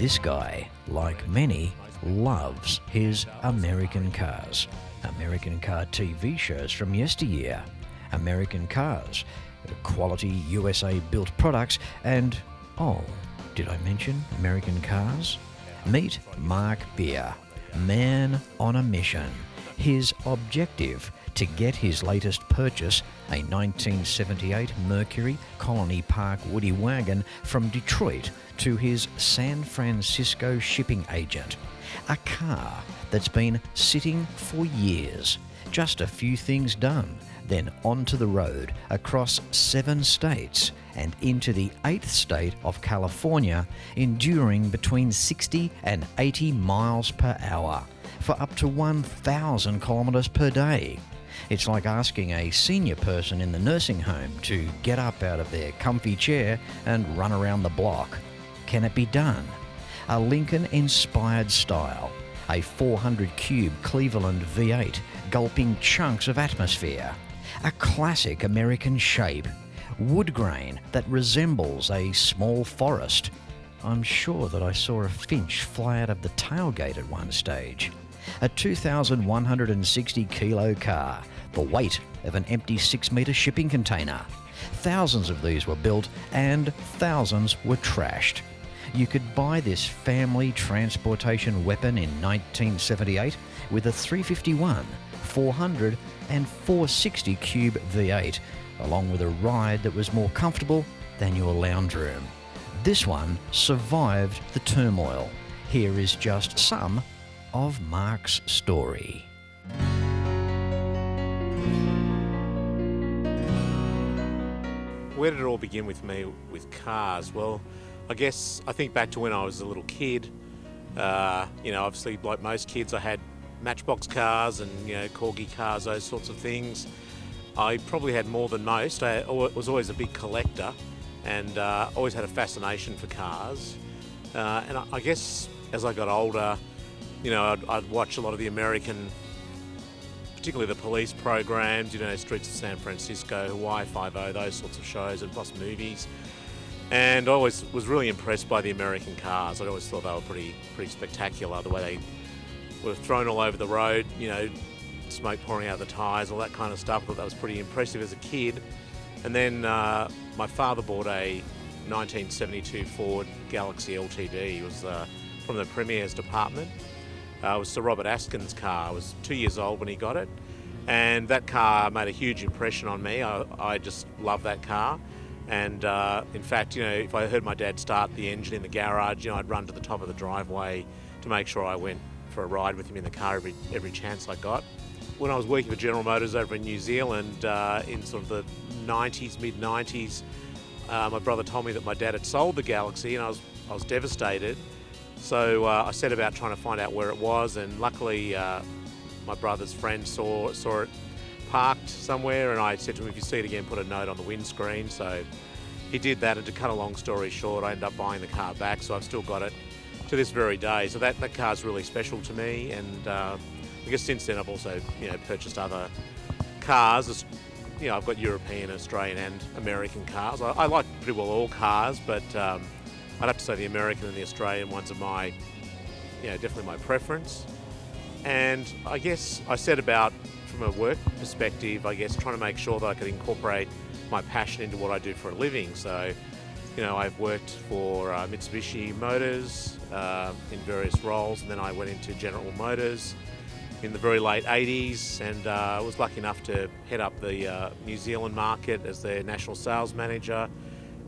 This guy, like many, loves his American cars. American car TV shows from yesteryear. American cars, quality USA-built products, and, oh, did I mention American cars? Meet Mark Beer, man on a mission. His objective, to get his latest purchase, a 1978 Mercury Colony Park Woody wagon, from Detroit to his San Francisco shipping agent. A car that's been sitting for years. Just a few things done, then onto the road across 7 states and into the 8th state of California, enduring between 60 and 80 miles per hour for up to 1,000 kilometres per day. It's like asking a senior person in the nursing home to get up out of their comfy chair and run around the block. Can it be done? A Lincoln-inspired style, a 400-cube Cleveland V8 gulping chunks of atmosphere, a classic American shape, wood grain that resembles a small forest. I'm sure that I saw a finch fly out of the tailgate at one stage. A 2,160-kilo car, the weight of an empty 6-metre shipping container. Thousands of these were built and thousands were trashed. You could buy this family transportation weapon in 1978 with a 351, 400 and 460 cube V8, along with a ride that was more comfortable than your lounge room. This one survived the turmoil. Here is just some of Mark's story. Where did it all begin with me with cars? Well, I think back to when I was a little kid. Obviously, like most kids, I had Matchbox cars and, Corgi cars, those sorts of things. I probably had more than most. I was always a big collector and always had a fascination for cars. And I guess as I got older, I'd watch a lot of the American, particularly the police programs, Streets of San Francisco, Hawaii Five-0, those sorts of shows, and plus movies. And I always was really impressed by the American cars. I always thought they were pretty spectacular, the way they were thrown all over the road, smoke pouring out of the tyres, all that kind of stuff. I thought that was pretty impressive as a kid. And then my father bought a 1972 Ford Galaxy LTD. It was from the Premier's department. It was Sir Robert Askin's car. I was 2 years old when he got it. And that car made a huge impression on me. I just love that car. And in fact, if I heard my dad start the engine in the garage, I'd run to the top of the driveway to make sure I went for a ride with him in the car every chance I got. When I was working for General Motors over in New Zealand in sort of the 90s, mid-90s, my brother told me that my dad had sold the Galaxy, and I was devastated. So I set about trying to find out where it was, and luckily my brother's friend saw it parked somewhere, and I said to him, if you see it again, put a note on the windscreen. So he did that, and to cut a long story short, I ended up buying the car back, so I've still got it to this very day. So that car's really special to me, and I guess since then I've also purchased other cars. I've got European, Australian and American cars. I like pretty well all cars, but I'd have to say the American and the Australian ones are definitely my preference. And I guess I set about, from a work perspective, trying to make sure that I could incorporate my passion into what I do for a living. So, I've worked for Mitsubishi Motors in various roles, and then I went into General Motors in the very late 80s, and I was lucky enough to head up the New Zealand market as their national sales manager.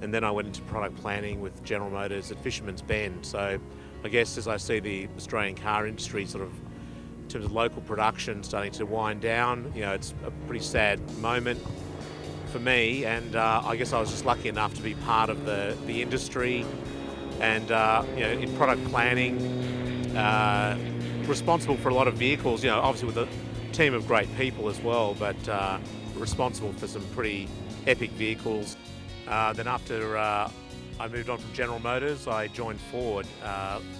And then I went into product planning with General Motors at Fisherman's Bend. So I guess as I see the Australian car industry sort of, in terms of local production, starting to wind down, it's a pretty sad moment for me. And I guess I was just lucky enough to be part of the industry and, in product planning, responsible for a lot of vehicles, obviously with a team of great people as well, but responsible for some pretty epic vehicles. Then after I moved on from General Motors, I joined Ford,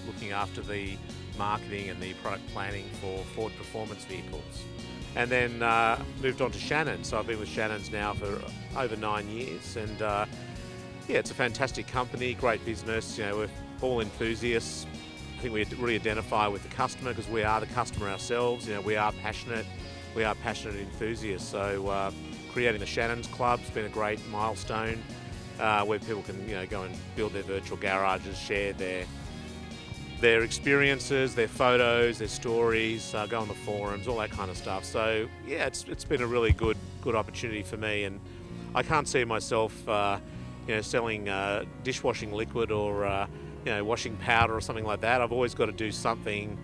looking after the marketing and the product planning for Ford performance vehicles. And then moved on to Shannon. So I've been with Shannon's now for over 9 years. And it's a fantastic company, great business. We're all enthusiasts. I think we really identify with the customer because we are the customer ourselves. We are passionate enthusiasts. So creating the Shannon's Club has been a great milestone where people can go and build their virtual garages, share their experiences, their photos, their stories, go on the forums, all that kind of stuff. So yeah, it's been a really good opportunity for me, and I can't see myself selling dishwashing liquid or washing powder or something like that. I've always got to do something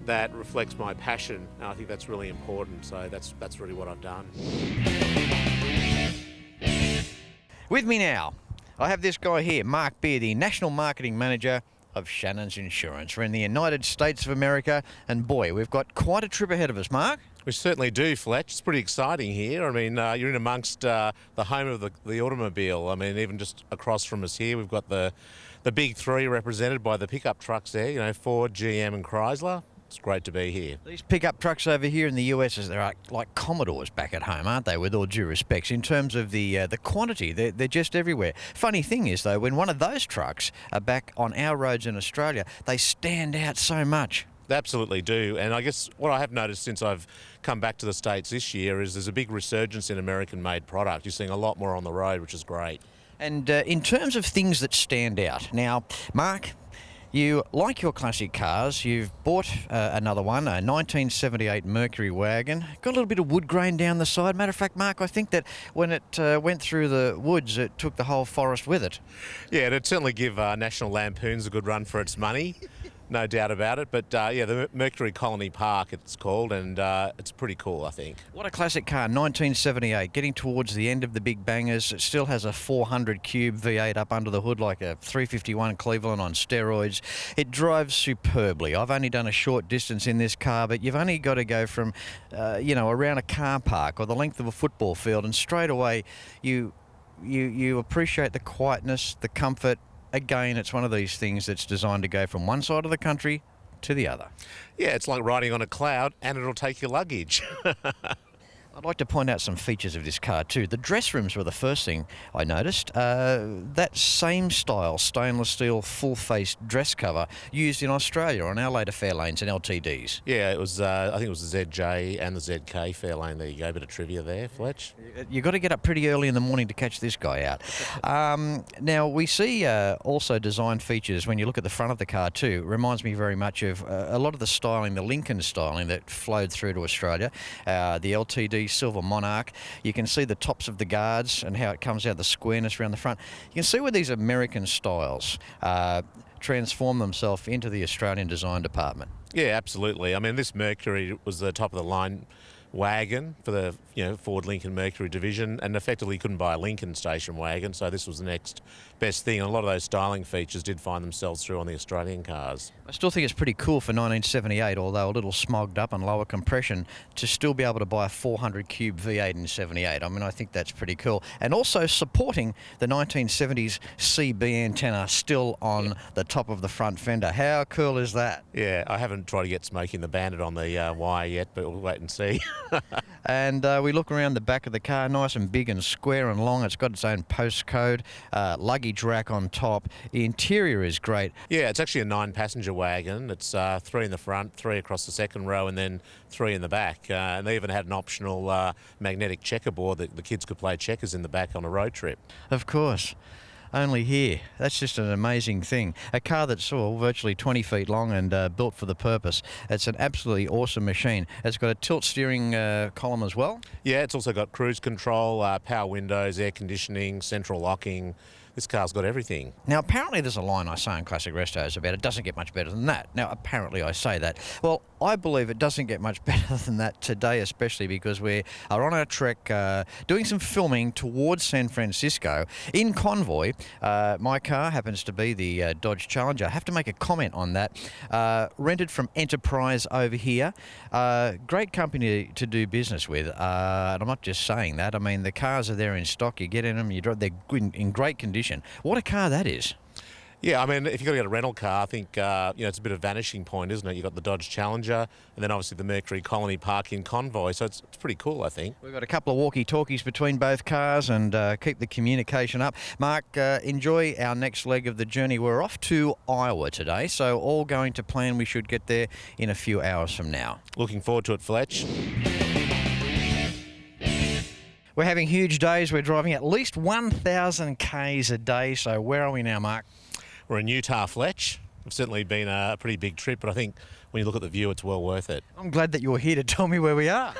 that reflects my passion, and I think that's really important. So that's really what I've done. With me now, I have this guy here, Mark Beer, the National Marketing Manager of Shannon's Insurance. We're in the United States of America, and boy, we've got quite a trip ahead of us, Mark. We certainly do, Fletch. It's pretty exciting here. I mean, you're in amongst the home of the automobile. I mean, even just across from us here, we've got the big three represented by the pickup trucks there, Ford, GM and Chrysler. It's great to be here. These pickup trucks over here in the US, they're like Commodores back at home, aren't they, with all due respects, in terms of the quantity. They're just everywhere. Funny thing is, though, when one of those trucks are back on our roads in Australia, they stand out so much. They absolutely do. And I guess what I have noticed since I've come back to the States this year is there's a big resurgence in American-made product. You're seeing a lot more on the road, which is great. And in terms of things that stand out, now, Mark, you like your classic cars. You've bought another one, a 1978 Mercury wagon. Got a little bit of wood grain down the side. Matter of fact, Mark, I think that when it went through the woods, it took the whole forest with it. Yeah, it'd certainly give National Lampoons a good run for its money. No doubt about it. But the Mercury Colony Park it's called, and it's pretty cool, I think. What a classic car, 1978, getting towards the end of the big bangers. It still has a 400 cube V8 up under the hood like a 351 Cleveland on steroids. It drives superbly. I've only done a short distance in this car, but you've only got to go from, around a car park or the length of a football field, and straight away you appreciate the quietness, the comfort. Again, it's one of these things that's designed to go from one side of the country to the other. Yeah, it's like riding on a cloud, and it'll take your luggage. I'd like to point out some features of this car too. The dress rooms were the first thing I noticed. That same style stainless steel full-faced dress cover used in Australia on our later Fairlanes and LTDs. Yeah, it was. I think it was the ZJ and the ZK Fairlane. There you go, bit of trivia there, Fletch. You've got to get up pretty early in the morning to catch this guy out. Now, we see also design features when you look at the front of the car too. Reminds me very much of a lot of the styling, the Lincoln styling that flowed through to Australia. The LTD Silver Monarch. You can see the tops of the guards and how it comes out, the squareness around the front. You can see where these American styles transform themselves into the Australian design department. Yeah, absolutely. I mean, this Mercury was the top of the line wagon for the Ford Lincoln Mercury division, and effectively couldn't buy a Lincoln station wagon, so this was the next best thing. And a lot of those styling features did find themselves through on the Australian cars. I still think it's pretty cool for 1978, although a little smogged up and lower compression, to still be able to buy a 400 cube V8 in 78. I mean, I think that's pretty cool. And also supporting the 1970s CB antenna still on the top of the front fender. How cool is that? Yeah, I haven't tried to get Smokey and the Bandit on the wire yet, but we'll wait and see. And we look around the back of the car, nice and big and square and long. It's got its own postcode, luggage rack on top. The interior is great. Yeah, it's actually a 9-passenger wagon. It's 3 in the front, 3 across the second row, and then 3 in the back. And they even had an optional magnetic checkerboard that the kids could play checkers in the back on a road trip. Of course. Only here. That's just an amazing thing. A car that's virtually 20 feet long and built for the purpose. It's an absolutely awesome machine. It's got a tilt steering column as well. Yeah, it's also got cruise control, power windows, air conditioning, central locking. This car's got everything. Now, apparently there's a line I say in Classic Restos about it doesn't get much better than that. Now, apparently I say that. Well, I believe it doesn't get much better than that today, especially because we are on our trek doing some filming towards San Francisco in convoy. My car happens to be the Dodge Challenger. I have to make a comment on that. Rented from Enterprise over here. Great company to do business with. And I'm not just saying that. I mean, the cars are there in stock. You get in them, you drive. They're in great condition. What a car that is. Yeah, I mean, if you've got to get a rental car, I think, it's a bit of a vanishing point, isn't it? You've got the Dodge Challenger and then obviously the Mercury Colony Park-in Convoy, so it's pretty cool, I think. We've got a couple of walkie-talkies between both cars and keep the communication up. Mark, enjoy our next leg of the journey. We're off to Iowa today, so all going to plan. We should get there in a few hours from now. Looking forward to it, Fletch. We're having huge days. We're driving at least 1,000 Ks a day, so where are we now, Mark? We're in Utah, Fletch. It's certainly been a pretty big trip, but I think when you look at the view, it's well worth it. I'm glad that you're here to tell me where we are.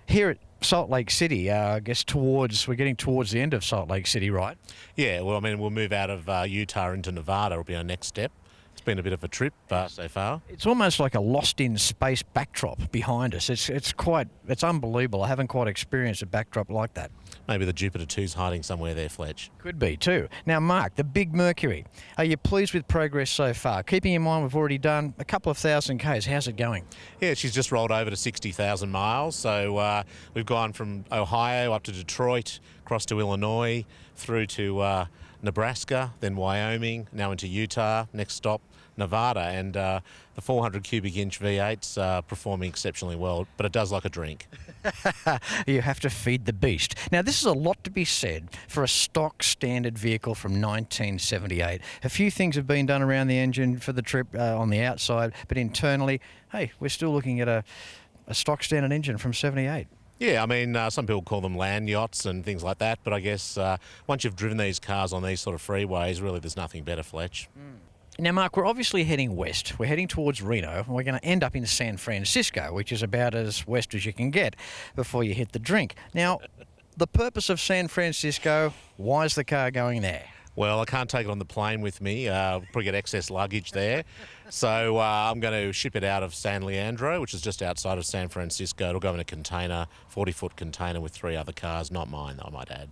Here at Salt Lake City, I guess we're getting towards the end of Salt Lake City, right? Yeah, well, I mean, we'll move out of Utah into Nevada. Will be our next step. It's been a bit of a trip so far. It's almost like a lost in space backdrop behind us. It's unbelievable. I haven't quite experienced a backdrop like that. Maybe the Jupiter 2's hiding somewhere there, Fletch. Could be too. Now, Mark, the big Mercury. Are you pleased with progress so far? Keeping in mind we've already done a couple of thousand Ks. How's it going? Yeah, she's just rolled over to 60,000 miles. So we've gone from Ohio up to Detroit, across to Illinois, through to Nebraska, then Wyoming, now into Utah. Next stop, Nevada, and the 400 cubic inch V8's performing exceptionally well, but it does like a drink. You have to feed the beast. Now, this is a lot to be said for a stock standard vehicle from 1978. A few things have been done around the engine for the trip on the outside, but internally, hey, we're still looking at a stock standard engine from 78. Yeah, I mean, some people call them land yachts and things like that, but I guess once you've driven these cars on these sort of freeways, really there's nothing better, Fletch. Now, Mark, we're obviously heading west. We're heading towards Reno, and we're going to end up in San Francisco, which is about as west as you can get before you hit the drink. Now, the purpose of San Francisco, why is the car going there? Well, I can't take it on the plane with me. Probably get excess luggage there. So I'm going to ship it out of San Leandro, which is just outside of San Francisco. It'll go in a container, 40-foot container with 3 other cars, not mine, I might add.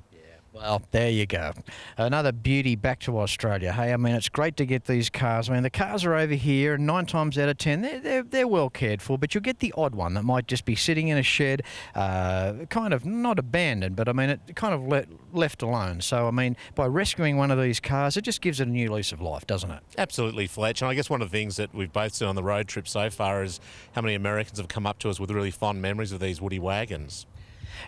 Well, there you go. Another beauty back to Australia. Hey, I mean, it's great to get these cars. I mean, the cars are over here, and 9 times out of 10, they're well cared for, but you'll get the odd one that might just be sitting in a shed, kind of not abandoned, but I mean, it kind of left alone. So, I mean, by rescuing one of these cars, it just gives it a new lease of life, doesn't it? Absolutely, Fletch. And I guess one of the things that we've both seen on the road trip so far is how many Americans have come up to us with really fond memories of these woody wagons.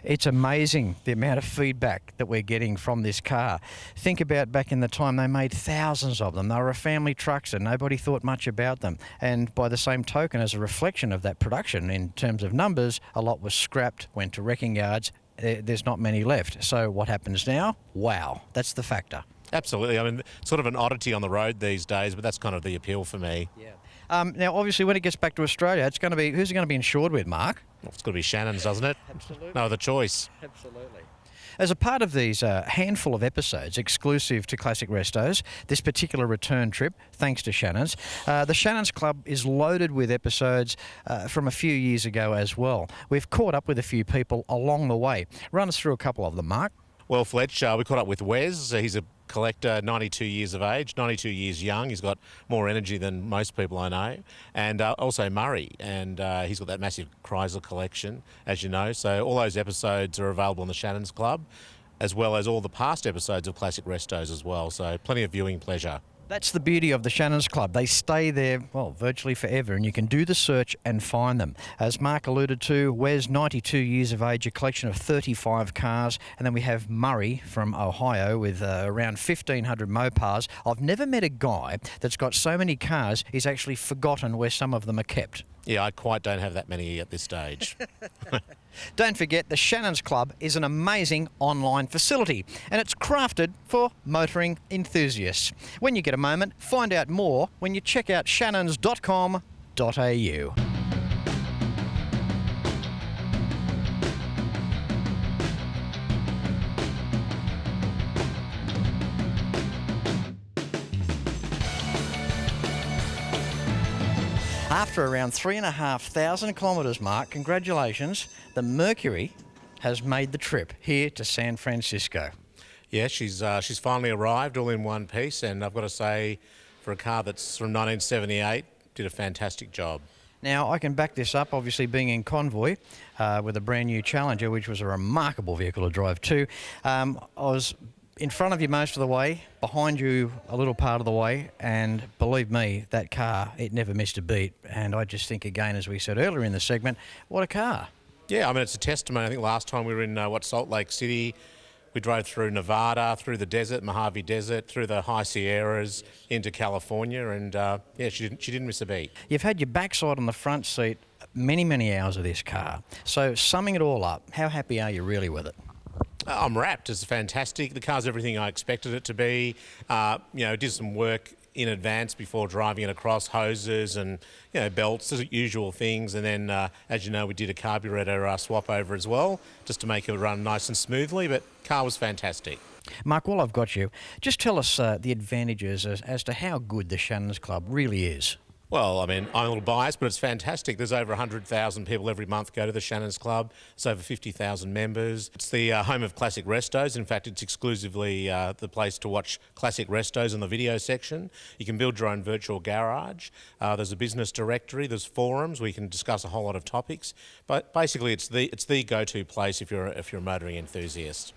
It's amazing the amount of feedback that we're getting from this car. Think about back in the time, they made thousands of them. They were a family truckster. Nobody thought much about them. And by the same token, as a reflection of that production in terms of numbers, a lot was scrapped, went to wrecking yards. There's not many left. So what happens now? Wow, that's the factor. Absolutely. I mean, sort of an oddity on the road these days, but that's kind of the appeal for me. Yeah. Now, obviously, when it gets back to Australia, it's going to be, who's it going to be insured with, Mark? Well, it's got to be Shannon's, doesn't it? Absolutely. No other choice. Absolutely. As a part of these handful of episodes exclusive to Classic Restos, this particular return trip, thanks to Shannon's, the Shannon's Club is loaded with episodes from a few years ago as well. We've caught up with a few people along the way. Run us through a couple of them, Mark. Well, Fletch, we caught up with Wes. He's a collector, 92 years of age, 92 years young. He's got more energy than most people I know. And also Murray, and he's got that massive Chrysler collection, as you know. So all those episodes are available on the Shannon's Club, as well as all the past episodes of Classic Restos as well. So plenty of viewing pleasure. That's the beauty of the Shannon's Club. They stay there, well, virtually forever, and you can do the search and find them. As Mark alluded to, Wes, 92 years of age, a collection of 35 cars, and then we have Murray from Ohio with around 1,500 Mopars. I've never met a guy that's got so many cars, he's actually forgotten where some of them are kept. Yeah, I quite don't have that many at this stage. Don't forget, the Shannon's Club is an amazing online facility, and it's crafted for motoring enthusiasts. When you get a moment, find out more when you check out shannons.com.au. After around 3,500 kilometres, Mark, congratulations, the Mercury has made the trip here to San Francisco. Yeah, she's finally arrived all in one piece, and I've got to say, for a car that's from 1978, did a fantastic job. Now, I can back this up, obviously being in convoy with a brand new Challenger, which was a remarkable vehicle to drive too. I was in front of you most of the way, behind you a little part of the way, and believe me, that car, it never missed a beat. And I just think, again, as we said earlier in the segment, what a car. Yeah, I mean, it's a testament. I think last time we were in, Salt Lake City, we drove through Nevada, through the desert, Mojave Desert, through the high Sierras into California, and she didn't miss a beat. You've had your backside on the front seat many, many hours of this car. So summing it all up, how happy are you really with it? I'm wrapped. It's fantastic. The car's everything I expected it to be. Did some work in advance before driving it across, hoses and belts, the usual things. And then, as you know, we did a carburetor swap over as well, just to make it run nice and smoothly. But car was fantastic. Mark, while I've got you, just tell us the advantages as to how good the Shannon's Club really is. Well, I mean, I'm a little biased, but it's fantastic. There's over 100,000 people every month go to the Shannon's Club. It's over 50,000 members. It's the home of classic restos. In fact, it's exclusively the place to watch classic restos in the video section. You can build your own virtual garage. There's a business directory. There's forums where you can discuss a whole lot of topics. But basically, it's the go-to place if you're a motoring enthusiast.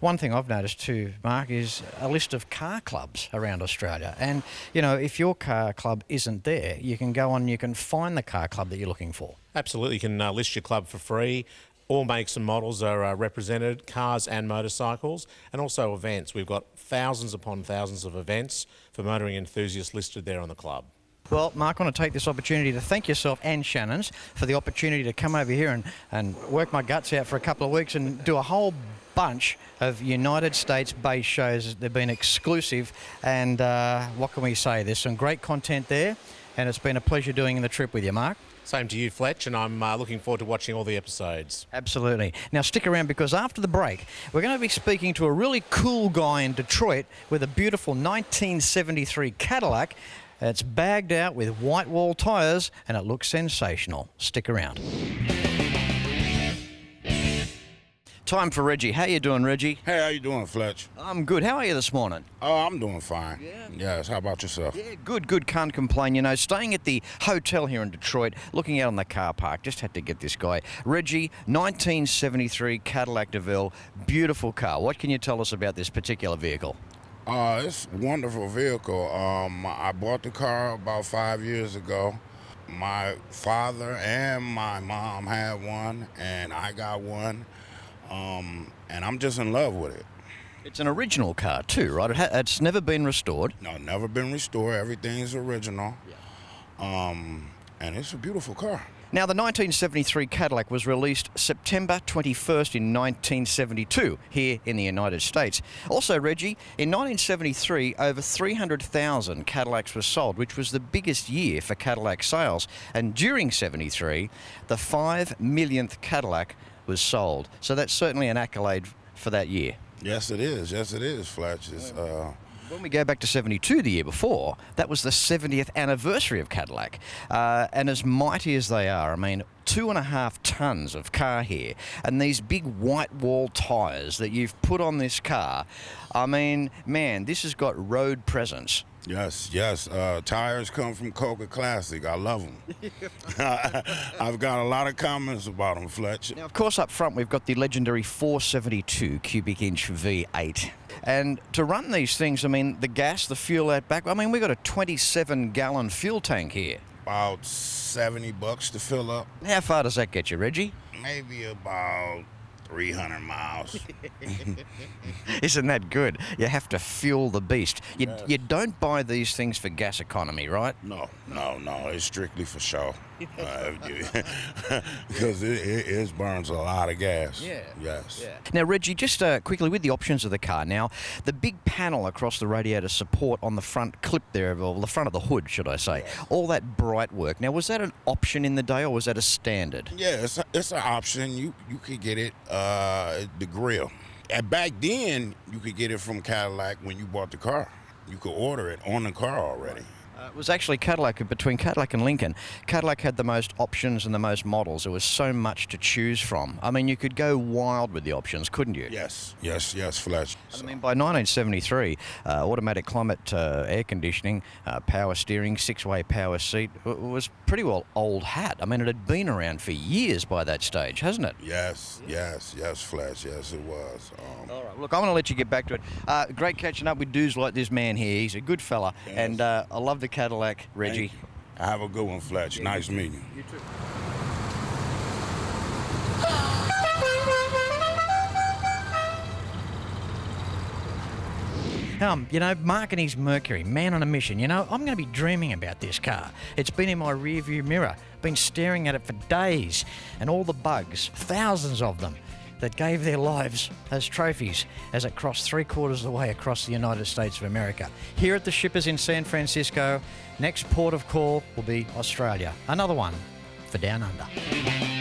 One thing I've noticed too, Mark, is a list of car clubs around Australia. And, if your car club isn't there, you can go on and you can find the car club that you're looking for. Absolutely. You can list your club for free. All makes and models are represented, cars and motorcycles, and also events. We've got thousands upon thousands of events for motoring enthusiasts listed there on the club. Well, Mark, I want to take this opportunity to thank yourself and Shannon's for the opportunity to come over here and work my guts out for a couple of weeks and do a whole bunch of United States-based shows. They've been exclusive, and what can we say? There's some great content there, and it's been a pleasure doing the trip with you, Mark. Same to you, Fletch, and I'm looking forward to watching all the episodes. Absolutely. Now stick around, because after the break, we're going to be speaking to a really cool guy in Detroit with a beautiful 1973 Cadillac. It's bagged out with white wall tyres, and it looks sensational. Stick around. Time for Reggie. How you doing, Reggie? Hey, how you doing, Fletch? I'm good. How are you this morning? Oh, I'm doing fine. Yeah? Yes, how about yourself? Yeah, good. Can't complain. Staying at the hotel here in Detroit, looking out on the car park. Just had to get this guy. Reggie, 1973 Cadillac DeVille. Beautiful car. What can you tell us about this particular vehicle? It's a wonderful vehicle. I bought the car about 5 years ago. My father and my mom had one, and I got one. And I'm just in love with it. It's an original car too, right? It's never been restored. No, never been restored. Everything's original. Yeah. And it's a beautiful car. Now, the 1973 Cadillac was released September 21st in 1972 here in the United States. Also, Reggie, in 1973, over 300,000 Cadillacs were sold, which was the biggest year for Cadillac sales. And during 73, the 5 millionth Cadillac was sold. So that's certainly an accolade for that year. Yes, it is. Yes, it is, Fletch. When we go back to 72, the year before, that was the 70th anniversary of Cadillac. And as mighty as they are, 2.5 tons of car here, and these big white wall tyres that you've put on this car, man, this has got road presence. Yes. Tires come from Coca Classic. I love them. I've got a lot of comments about them, Fletch. Now, of course, up front, we've got the legendary 472 cubic inch V8. And to run these things, the gas, the fuel out back, we've got a 27-gallon fuel tank here. About $70 to fill up. How far does that get you, Reggie? Maybe about 300 miles. Isn't that good? You have to fuel the beast. You don't buy these things for gas economy, right? No. It's strictly for show. Because it burns a lot of gas. Yeah. Yes. Yeah. Now, Reggie, just quickly with the options of the car. Now, the big panel across the radiator support on the front clip there, or the front of the hood, should I say, all that bright work. Now, was that an option in the day, or was that a standard? Yeah, it's an option. You could get it, the grill. And back then, you could get it from Cadillac when you bought the car. You could order it on the car already. It was actually Cadillac, between Cadillac and Lincoln. Cadillac had the most options and the most models. There was so much to choose from. I mean, you could go wild with the options, couldn't you? Yes, Fletch. I mean, by 1973, automatic climate air conditioning, power steering, six-way power seat, it was pretty well old hat. I mean, it had been around for years by that stage, hasn't it? Yes, Fletch. Yes, it was. All right, look, I'm going to let you get back to it. Great catching up with dudes like this man here. He's a good fella, Yes. and I love the Cadillac, Reggie. Have a good one, Fletch. Nice meeting you. You too. You know, Mark and his Mercury, man on a mission. You know, I'm going to be dreaming about this car. It's been in my rearview mirror, been staring at it for days, and all the bugs, thousands of them, that gave their lives as trophies as it crossed 3/4 of the way across the United States of America. Here at the Shippers in San Francisco, next port of call will be Australia. Another one for Down Under.